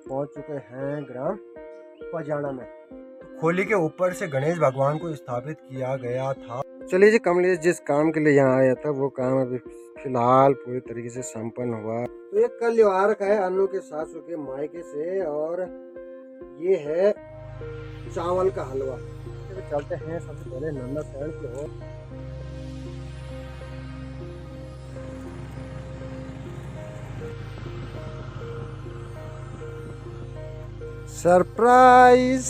पहुंच चुके हैं ग्राम पजाना में। खोली के ऊपर से गणेश भगवान को स्थापित किया गया था। चलिए जी, कमलेश जिस काम के लिए यहाँ आया था वो काम अभी फिलहाल पूरी तरीके से संपन्न हुआ। तो ये कल त्योहार का है अनु के सासू के मायके से, और ये है चावल का हलवा। तो चलते हैं सबसे पहले नंदा शहर की ओर। सरप्राइज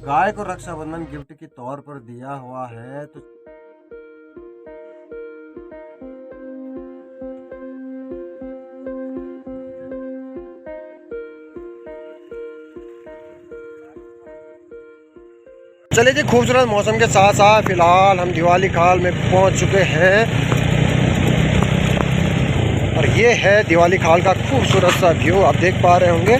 गाय को रक्षाबंधन गिफ्ट के तौर पर दिया हुआ है। तो चलिए जी, खूबसूरत मौसम के साथ साथ फिलहाल हम दिवाली खाल में पहुंच चुके हैं, और ये है दिवाली खाल का खूबसूरत सा व्यू, आप देख पा रहे होंगे।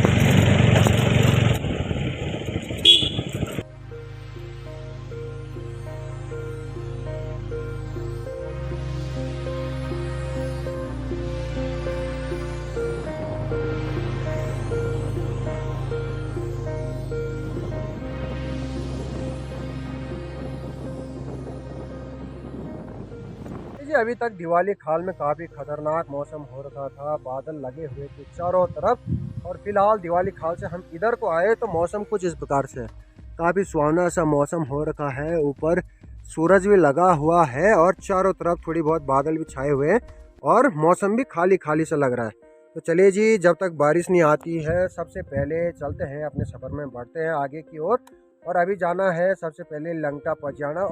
जी, अभी तक दिवाली खाल में काफ़ी खतरनाक मौसम हो रखा था, बादल लगे हुए थे चारों तरफ। और फिलहाल दिवाली खाल से हम इधर को आए तो मौसम कुछ इस प्रकार से है, काफ़ी सुहावना सा मौसम हो रखा है। ऊपर सूरज भी लगा हुआ है और चारों तरफ थोड़ी बहुत बादल भी छाए हुए हैं, और मौसम भी खाली खाली सा लग रहा है। तो चलिए जी, जब तक बारिश नहीं आती है सबसे पहले चलते हैं अपने सफ़र में, बढ़ते हैं आगे की ओर। और अभी जाना है सबसे पहले लंका पजाना।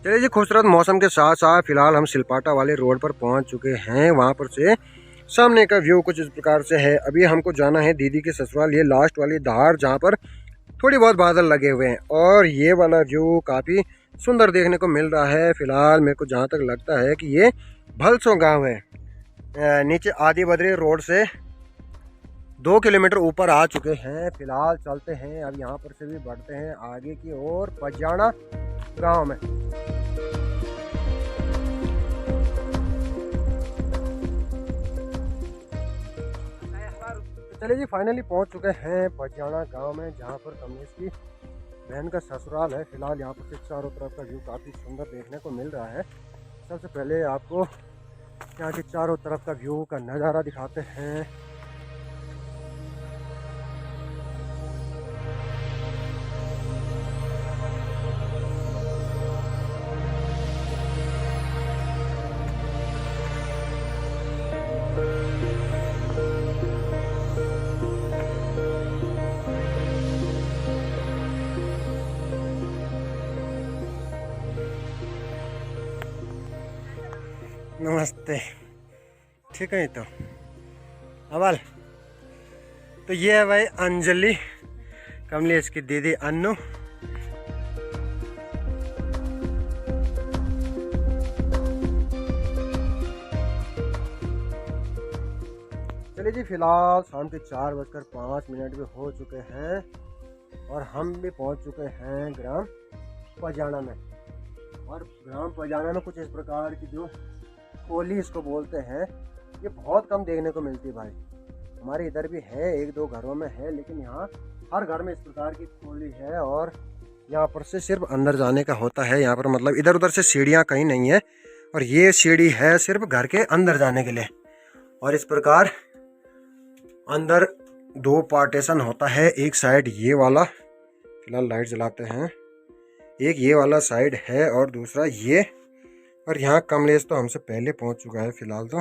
चलिए जी, खूबसूरत मौसम के साथ साथ फिलहाल हम सिलपाटा वाले रोड पर पहुंच चुके हैं। वहां पर से सामने का व्यू कुछ इस प्रकार से है। अभी हमको जाना है दीदी के ससुराल, ये लास्ट वाली धार जहां पर थोड़ी बहुत बादल लगे हुए हैं, और ये वाला व्यू काफ़ी सुंदर देखने को मिल रहा है। फिलहाल मेरे को जहाँ तक लगता है कि ये भलसो गाँव है। नीचे आदि बद्री रोड से 2 किलोमीटर ऊपर आ चुके हैं। फिलहाल चलते हैं अब यहाँ पर से भी बढ़ते हैं आगे की ओर पजाना गांव में। चलिए जी, फाइनली पहुंच चुके हैं पजाना गांव में, जहां पर कमलेश की बहन का ससुराल है। फिलहाल यहाँ पर से चारों तरफ का व्यू काफ़ी सुंदर देखने को मिल रहा है। सबसे पहले आपको यहाँ के चारों तरफ का व्यू का नज़ारा दिखाते हैं। नमस्ते, ठीक है। तो अवल तो ये है भाई अंजलि, कमलेश की दीदी अन्नू। चलिए जी, फिलहाल शाम के 4:05 भी हो चुके हैं, और हम भी पहुंच चुके हैं ग्राम पजाना में। और ग्राम पजाना में कुछ इस प्रकार की जो होली इसको बोलते हैं, ये बहुत कम देखने को मिलती है भाई। हमारे इधर भी है, 1-2 घरों में है, लेकिन यहाँ हर घर में इस प्रकार की होली है। और यहाँ पर से सिर्फ अंदर जाने का होता है। यहाँ पर मतलब इधर उधर से सीढ़ियाँ कहीं नहीं है, और ये सीढ़ी है सिर्फ घर के अंदर जाने के लिए। और इस प्रकार अंदर 2 पार्टीशन होता है, एक साइड ये वाला, फिलहाल लाइट जलाते हैं, एक ये वाला साइड है और दूसरा ये। और यहाँ कमलेश तो हमसे पहले पहुँच चुका है फिलहाल तो।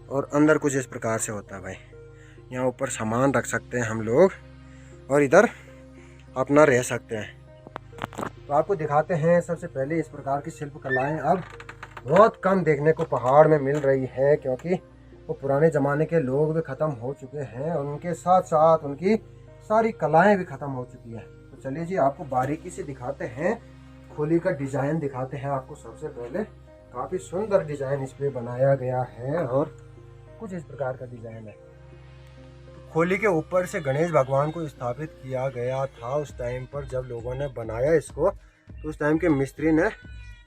और अंदर कुछ इस प्रकार से होता है भाई। यहाँ ऊपर सामान रख सकते हैं हम लोग और इधर अपना रह सकते हैं। तो आपको दिखाते हैं सबसे पहले इस प्रकार की शिल्पकलाएं अब बहुत कम देखने को पहाड़ में मिल रही है, क्योंकि वो पुराने ज़माने के लोग भी ख़त्म हो चुके हैं और उनके साथ साथ उनकी सारी कलाएं भी ख़त्म हो चुकी हैं। तो चलिए जी आपको बारीकी से दिखाते हैं, खोली का डिज़ाइन दिखाते हैं आपको। सबसे पहले काफ़ी सुंदर डिज़ाइन इस पर बनाया गया है और कुछ इस प्रकार का डिज़ाइन है। खोली के ऊपर से गणेश भगवान को स्थापित किया गया था उस टाइम पर जब लोगों ने बनाया इसको, तो उस टाइम के मिस्त्री ने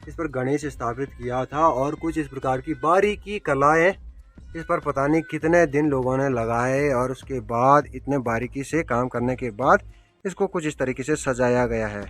इस पर गणेश स्थापित किया था और कुछ इस प्रकार की बारीकी कलाएं इस पर पता नहीं कितने दिन लोगों ने लगाए और उसके बाद इतने बारीकी से काम करने के बाद इसको कुछ इस तरीके से सजाया गया है।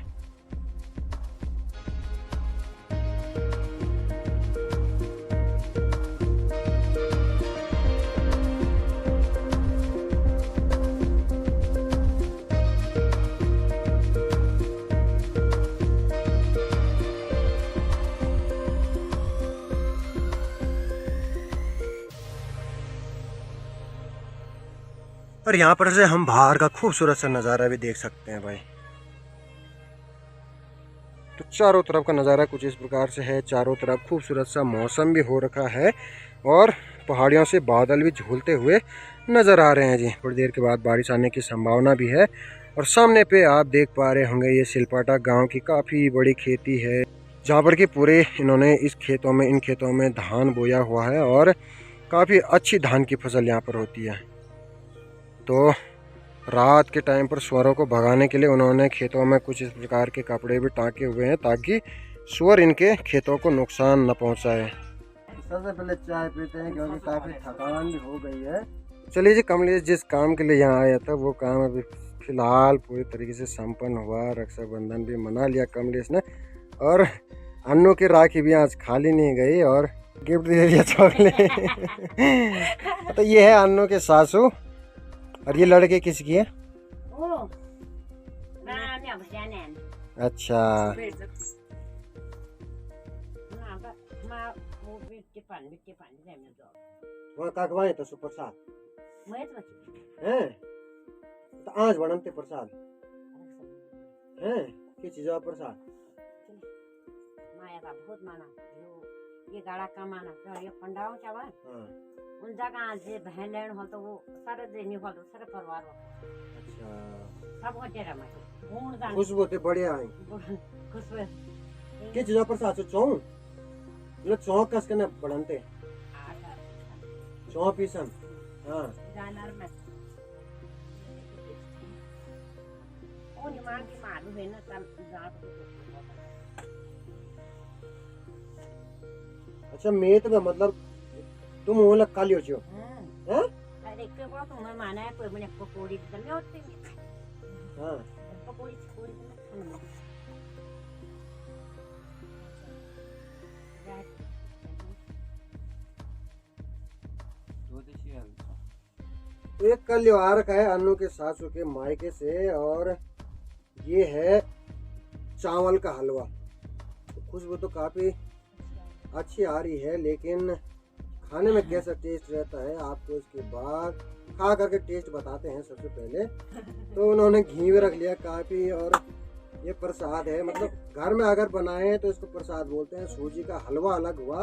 और यहाँ पर से हम बाहर का खूबसूरत सा नज़ारा भी देख सकते हैं भाई। तो चारों तरफ का नज़ारा कुछ इस प्रकार से है, चारों तरफ खूबसूरत सा मौसम भी हो रखा है और पहाड़ियों से बादल भी झूलते हुए नज़र आ रहे हैं जी। थोड़ी देर के बाद बारिश आने की संभावना भी है। और सामने पे आप देख पा रहे होंगे ये सिलपाटा गाँव की काफ़ी बड़ी खेती है, जहाँ पर कि पूरे इन्होंने इन खेतों में धान बोया हुआ है और काफ़ी अच्छी धान की फसल यहाँ पर होती है। तो रात के टाइम पर सुअरों को भगाने के लिए उन्होंने खेतों में कुछ इस प्रकार के कपड़े भी टाँके हुए हैं ताकि सुअर इनके खेतों को नुकसान न पहुंचाए। सबसे पहले चाय पीते हैं क्योंकि काफ़ी थकान भी हो गई है। चलिए जी, कमलेश जिस काम के लिए यहाँ आया था वो काम अभी फ़िलहाल पूरी तरीके से संपन्न हुआ। रक्षाबंधन भी मना लिया कमलेश ने और अन्नू की राखी भी आज खाली नहीं गई और गिफ्ट दे दिया चॉकलेट। तो ये है अन्नू के सासू और ये लड़के किसकी है? अच्छा, वहाँ काकवाए तो प्रसाद हैं तो आज बनते प्रसाद हैं किस चीज़ प्रसाद माया का बहुत माना ये गाड़ा का माना ये पंडाओं चावा उन जगह जे बहन लेन हो तो वो सारे देनी हो तो सारे परिवार हो। अच्छा, सब हो तेरा मैं घूम जान खुशबू ते बढ़िया है। खुशबू के चीज़ प्रसाद चौ मतलब चौ कस के न बनते चौ पीसन। हाँ जानर में ओ निमान की मालूम है ना तब जात अच्छा मेत में मतलब तुम वो लग काली हो जो हैं? अरे के वो तुम्हें माना है कोई मैंने पकोड़ी तो नहीं होती। हाँ पकोड़ी तो एक कल्याण का है अन्नू के सासू के मायके से और ये है चावल का हलवा। तो खुशबू तो काफ़ी अच्छी आ रही है लेकिन खाने में कैसा टेस्ट रहता है आपको इसके बाद खा करके टेस्ट बताते हैं। सबसे पहले तो उन्होंने घी भी रख लिया काफ़ी और ये प्रसाद है, मतलब घर में अगर बनाए तो इसको प्रसाद बोलते हैं। सूजी का हलवा अलग हुआ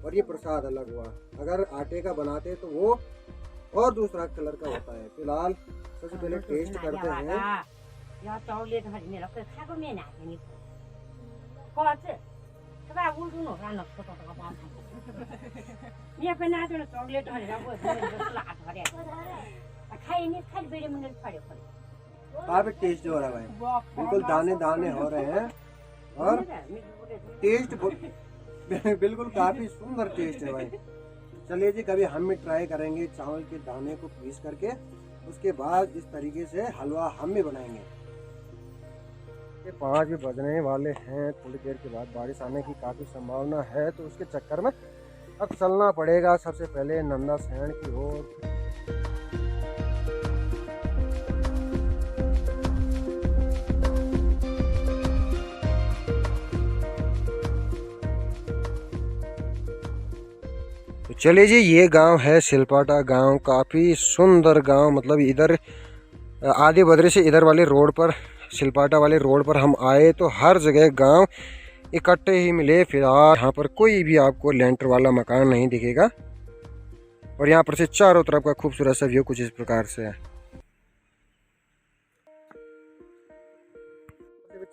और ये प्रसाद अलग हुआ। अगर आटे का बनाते तो वो और दूसरा कलर का होता है। फिलहाल सबसे पहले टेस्ट करते हैं। या चॉकलेट हजमे रखे खाको में ना नहीं कोचे कबा उल्टू नो रान फोटो का बात ये पे ना तो चॉकलेट हजरा वो लाट भरे खाई नहीं खाली बेड़े में फड़े फड़े काफी टेस्ट हो रहा है भाई, बिल्कुल दाने दाने हो रहे हैं और टेस्ट बिल्कुल काफी सुंदर टेस्ट है भाई। चलिए जी कभी हम भी ट्राई करेंगे चावल के दाने को पीस करके, उसके बाद इस तरीके से हलवा हम भी बनाएंगे। ये 5 भी बजने वाले हैं, थोड़ी देर के बाद बारिश आने की काफ़ी संभावना है, तो उसके चक्कर में अब चलना पड़ेगा सबसे पहले नंदा सैण की ओर। तो चलिए जी, ये गांव है सिलपाटा गांव। काफ़ी सुंदर गांव, मतलब इधर आदि बद्री से इधर वाले रोड पर, सिलपाटा वाले रोड पर हम आए तो हर जगह गांव इकट्ठे ही मिले। फिलहाल यहाँ पर कोई भी आपको लेंटर वाला मकान नहीं दिखेगा और यहाँ पर से चारों तरफ का खूबसूरत सा व्यू कुछ इस प्रकार से है।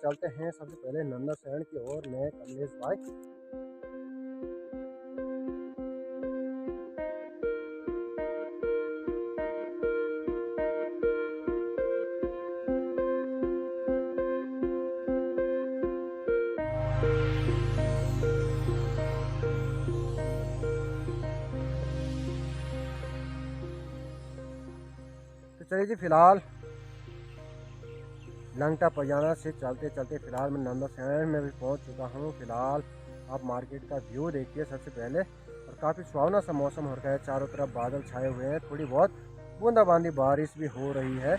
चलते हैं सबसे पहले नंदा शहर की ओर। मैं कमलेश भाई। तो चलिए जी, फिलहाल लंगटा पजाना से चलते चलते फिलहाल मैं नंदा शहर में भी पहुंच चुका हूं। फिलहाल आप मार्केट का व्यू देखिए सबसे पहले। और काफ़ी सुहावना सा मौसम हो रखा है, चारों तरफ बादल छाए हुए हैं, थोड़ी बहुत बूंदाबांदी बारिश भी हो रही है।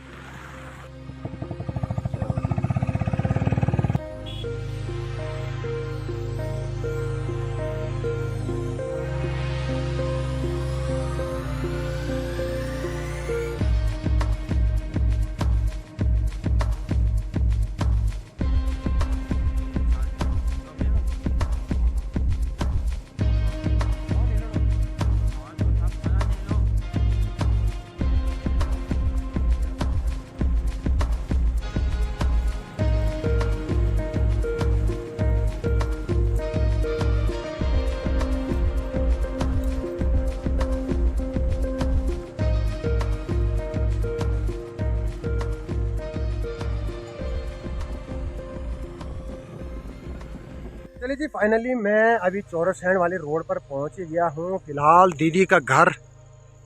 चलिए जी, फाइनली मैं अभी चौरसहन वाले रोड पर पहुंच ही गया हूं। फिलहाल दीदी का घर,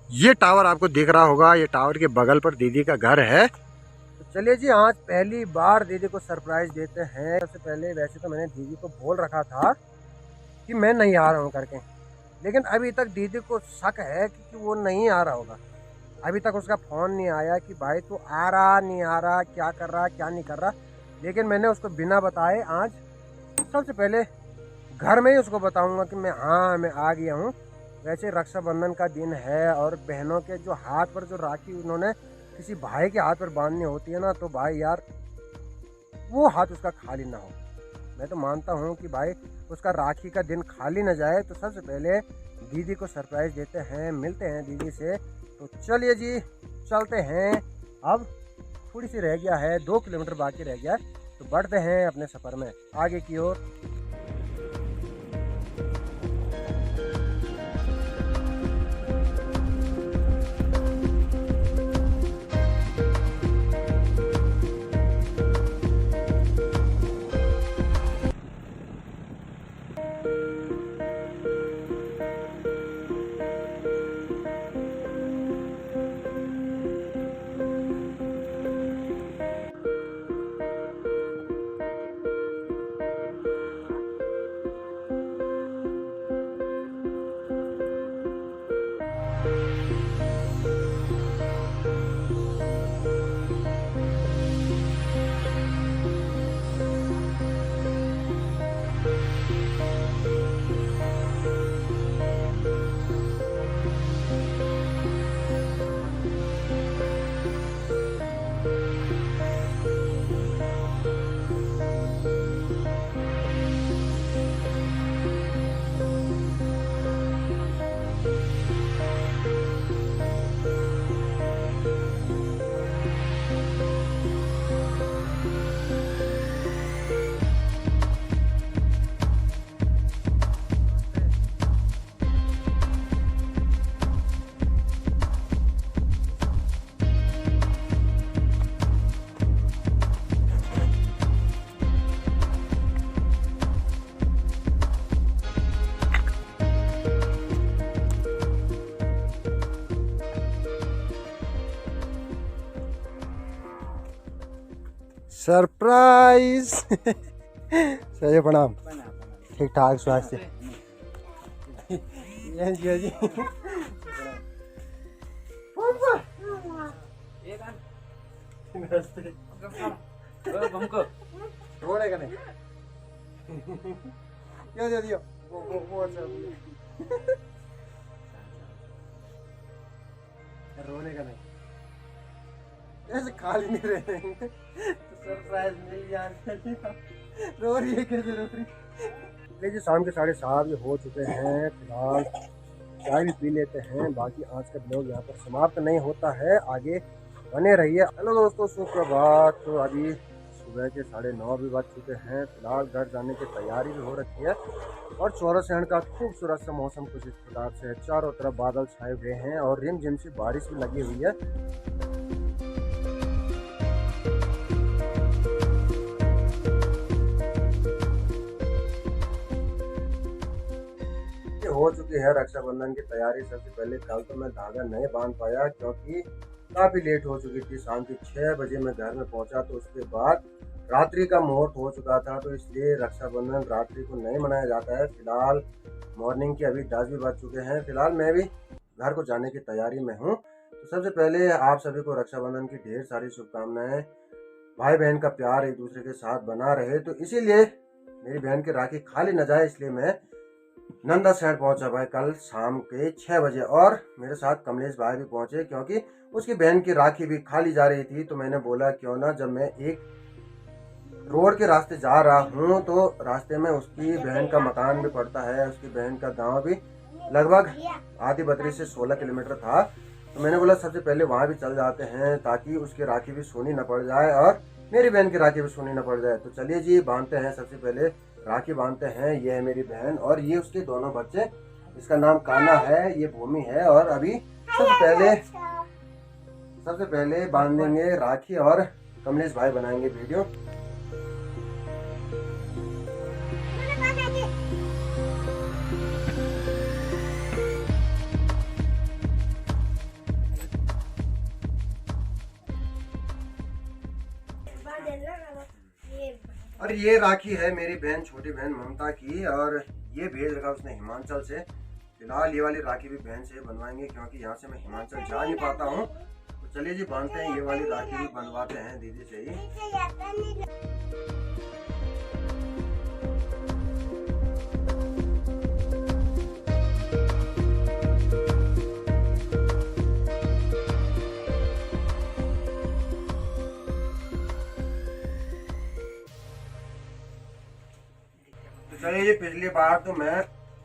ये टावर आपको दिख रहा होगा, ये टावर के बगल पर दीदी का घर है। तो चलिए जी, आज पहली बार दीदी को सरप्राइज देते हैं। सबसे पहले वैसे तो मैंने दीदी को बोल रखा था कि मैं नहीं आ रहा हूँ करके, लेकिन अभी तक दीदी को शक है कि वो नहीं आ रहा होगा। अभी तक उसका फ़ोन नहीं आया कि भाई तू आ रहा नहीं आ रहा, क्या कर रहा क्या नहीं कर रहा। लेकिन मैंने उसको बिना बताए आज सबसे पहले घर में ही उसको बताऊंगा कि मैं आ गया हूँ। वैसे रक्षाबंधन का दिन है और बहनों के जो हाथ पर जो राखी उन्होंने किसी भाई के हाथ पर बांधनी होती है ना, तो भाई यार वो हाथ उसका खाली ना हो। मैं तो मानता हूँ कि भाई उसका राखी का दिन खाली ना जाए। तो सबसे पहले दीदी को सरप्राइज देते हैं, मिलते हैं दीदी से। तो चलिए जी, चलते हैं। अब थोड़ी सी रह गया है, 2 किलोमीटर बाकी रह गया है, तो बढ़ते हैं अपने सफ़र में आगे की ओर। सरप्राइज। सही प्रणाम। ठीक ठाक स्वास्थ्य। जी छोड़ेगा नहीं। क्या दे दिया वो अच्छा। रोने का नहीं, ऐसे खाली नहीं रहेंगे तो सरप्राइज मिल जाएगा। रो रही है, कैसे रो रही? देखिए शाम के 7:30 हो चुके हैं। फिलहाल चाय भी पी लेते हैं, बाकी आज का ब्लॉग यहाँ पर समाप्त नहीं होता है, आगे बने रहिए। हेलो दोस्तों, सुप्रभात। तो अभी सुबह के 9:30 भी बज चुके हैं। फिलहाल घर जाने की तैयारी भी हो रखी है और चौरस शहर का खूबसूरत सा मौसम कुछ इस प्रकार से है। चारों तरफ बादल छाए हुए हैं और रिमझिम सी बारिश भी लगी हुई है। हो चुकी है रक्षाबंधन की तैयारी। सबसे पहले कल तो मैं धागा नहीं बांध पाया क्योंकि काफ़ी लेट हो चुकी थी। शाम के 6 बजे मैं घर में पहुंचा, तो उसके बाद रात्रि का मुहूर्त हो चुका था, तो इसलिए रक्षाबंधन रात्रि को नहीं मनाया जाता है। फिलहाल मॉर्निंग के अभी 10 भी बज चुके हैं। फिलहाल मैं भी घर को जाने की तैयारी में हूँ। तो सबसे पहले आप सभी को रक्षाबंधन की ढेर सारी शुभकामनाएं। भाई बहन का प्यार एक दूसरे के साथ बना रहे, तो इसीलिए मेरी बहन की राखी खाली न जाए, इसलिए मैं नंदा शहर पहुंचा भाई कल शाम के 6 बजे। और मेरे साथ कमलेश भाई भी पहुंचे क्योंकि उसकी बहन की राखी भी खाली जा रही थी। तो मैंने बोला क्यों ना, जब मैं एक रोड के रास्ते जा रहा हूं तो रास्ते में उसकी बहन का मकान भी पड़ता है, उसकी बहन का गांव भी लगभग आधी बद्री से 16 किलोमीटर था। तो मैंने बोला सबसे पहले वहां भी चल जाते हैं ताकि उसकी राखी भी सोनी न पड़ जाए और मेरी बहन की राखी भी सोनी न पड़ जाए। तो चलिए जी, बांधते हैं। सबसे पहले राखी बांधते हैं। ये है मेरी बहन और ये उसके दोनों बच्चे। इसका नाम काना है, ये भूमि है। और अभी सबसे पहले बांधेंगे राखी और कमलेश भाई बनाएंगे वीडियो। और ये राखी है मेरी बहन, छोटी बहन ममता की, और ये भेज रखा उसने हिमाचल से। फिलहाल ये वाली राखी भी बहन से बनवाएंगे क्योंकि यहाँ से मैं हिमाचल जा नहीं पाता हूँ। तो चलिए जी, बांधते हैं। ये वाली राखी भी बनवाते हैं दीदी से ही। चलिए जी, पिछली बार तो मैं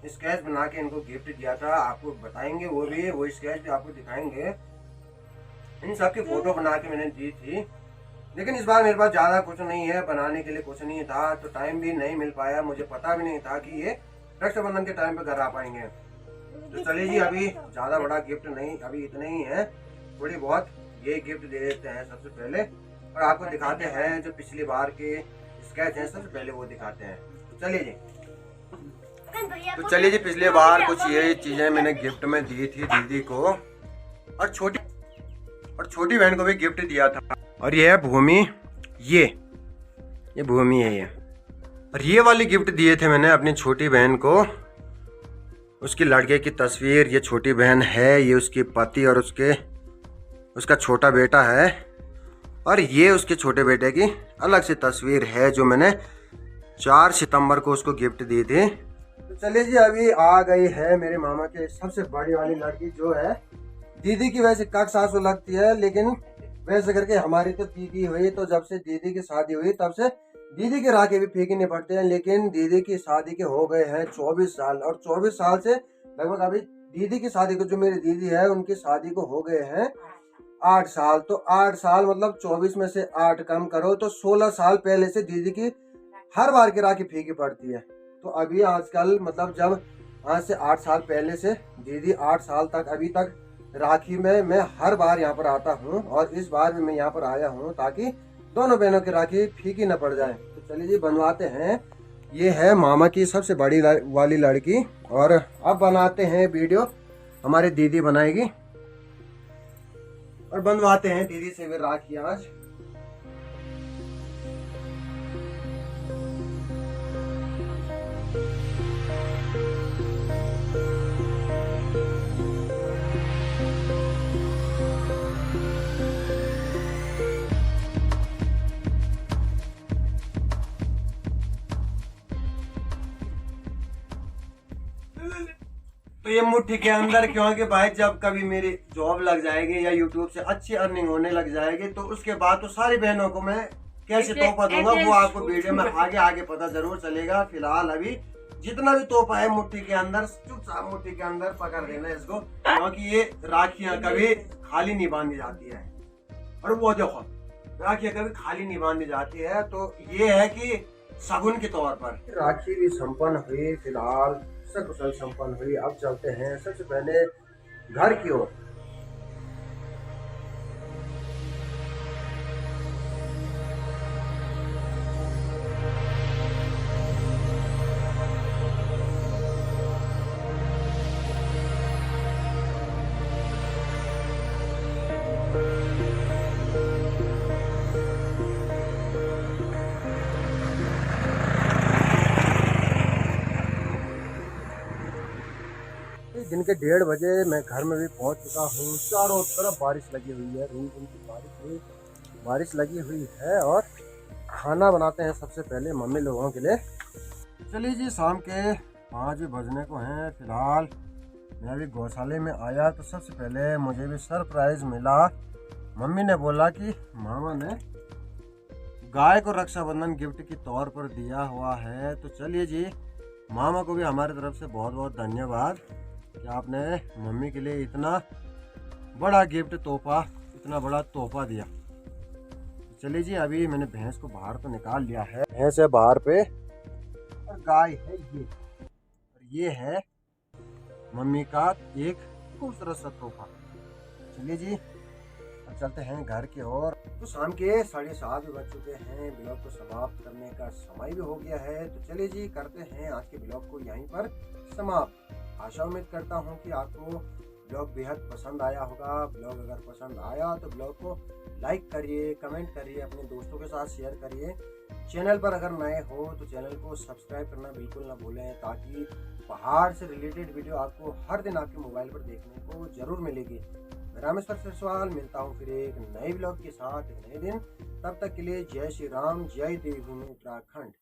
स्केच बना के इनको गिफ्ट दिया था, आपको बताएंगे वो भी, वो स्केच भी आपको दिखाएंगे। इन सब की फोटो बना के मैंने दी थी, लेकिन इस बार मेरे पास ज़्यादा कुछ नहीं है, बनाने के लिए कुछ नहीं था, तो टाइम भी नहीं मिल पाया। मुझे पता भी नहीं था कि ये रक्षाबंधन के टाइम पे घर आ पाएंगे। तो चलिए जी, अभी ज़्यादा बड़ा गिफ्ट नहीं, अभी इतने ही है, थोड़ी बहुत ये गिफ्ट दे देते हैं सबसे पहले। और आपको दिखाते हैं जो पिछली बार के स्केच हैं, सबसे पहले वो दिखाते हैं। चलिए जी, तो चलिए जी, पिछले बार कुछ ये चीजें मैंने गिफ्ट में दी थी दीदी को, और छोटी बहन को भी गिफ्ट दिया था। और ये है भूमि, ये भूमि है ये। और ये वाली गिफ्ट दिए थे मैंने अपनी छोटी बहन को, उसकी लड़के की तस्वीर। ये छोटी बहन है, ये उसके पति और उसका छोटा बेटा है, और ये उसके छोटे बेटे की अलग से तस्वीर है जो मैंने 4 सितंबर को उसको गिफ्ट दी थी। तो चलिए जी, अभी आ गई है मेरे मामा के सबसे बड़ी वाली लड़की, जो है दीदी की। वैसे कक सासू लगती है, लेकिन वैसे करके हमारी तो दीदी हुई, तो जब से दीदी की शादी हुई तब से दीदी के राखी भी फीके नहीं पड़ते हैं। लेकिन दीदी की शादी के हो गए हैं 24 साल, और 24 साल से लगभग अभी दीदी की शादी को, जो मेरी दीदी है उनकी शादी को हो गए हैं 8 साल। तो 8 साल मतलब 24 में से 8 कम करो तो 16 साल पहले से दीदी की हर बार की राखी फीकी पड़ती है। तो अभी आजकल मतलब जब आज से 8 साल पहले से दीदी 8 साल तक अभी तक राखी में मैं हर बार यहाँ पर आता हूँ, और इस बार भी मैं यहाँ पर आया हूँ ताकि दोनों बहनों की राखी फीकी न पड़ जाए। तो चलिए जी, बनवाते हैं। ये है मामा की सबसे बड़ी वाली लड़की, और अब बनाते हैं वीडियो, हमारी दीदी बनाएगी और बनवाते हैं दीदी से भी राखी आज। तो तो ये मुट्ठी के अंदर, क्योंकि भाई जब कभी मेरी जॉब लग जाएगी या यूट्यूब से अच्छी अर्निंग होने लग जाएगी तो उसके बाद तो सारी बहनों को मैं कैसे तोहफा दूंगा वो आपको वीडियो में आगे आगे पता जरूर चलेगा। फिलहाल अभी जितना भी तोहफा है मुट्ठी के अंदर, चुपचाप मुट्ठी के अंदर पकड़ लेना इसको, क्योंकि ये राखियां कभी खाली नहीं बांधी जाती है। और वो देखो राखियां कभी खाली नहीं बांधी जाती है, तो ये है कि शगुन के तौर पर राखी भी संपन्न हुई। फिलहाल सकुशल संपन्न हुई। अब चलते हैं सबसे पहले घर की ओर। दिन के 1:30 बजे मैं घर में भी पहुंच चुका हूँ। चारों तरफ बारिश लगी हुई है, रूम की बारिश लगी हुई है। और खाना बनाते हैं सबसे पहले मम्मी लोगों के लिए। चलिए जी, शाम के 5 भी बजने को हैं। फिलहाल मैं अभी गौशाले में आया तो सबसे पहले मुझे भी सरप्राइज मिला। मम्मी ने बोला कि मामा ने गाय को रक्षाबंधन गिफ्ट के तौर पर दिया हुआ है। तो चलिए जी, मामा को भी हमारी तरफ से बहुत बहुत धन्यवाद कि आपने मम्मी के लिए इतना बड़ा गिफ्ट तोहफा, इतना बड़ा तोहफा दिया। चलिए जी, अभी मैंने भैंस को बाहर तो निकाल लिया है। भैंस है बाहर पे और गाय है ये, और ये है मम्मी का एक खूबसूरत सा तोहफा। चलिए जी, अब चलते हैं घर की ओर। तो शाम के 7:30 भी बज चुके हैं। ब्लॉग को समाप्त करने का समय भी हो गया है। तो चलिए जी, करते हैं आज के ब्लॉग को यहीं पर समाप्त। आशा उम्मीद करता हूं कि आपको ब्लॉग बेहद पसंद आया होगा। ब्लॉग अगर पसंद आया तो ब्लॉग को लाइक करिए, कमेंट करिए, अपने दोस्तों के साथ शेयर करिए। चैनल पर अगर नए हो तो चैनल को सब्सक्राइब करना बिल्कुल ना भूलें, ताकि पहाड़ से रिलेटेड वीडियो आपको हर दिन आपके मोबाइल पर देखने को जरूर मिलेगी। मैं रामेश्वर सिरस्वाल मिलता हूँ फिर एक नए ब्लॉग के साथ एक नए दिन। तब तक के लिए जय श्री राम, जय देवभूमि उत्तराखंड।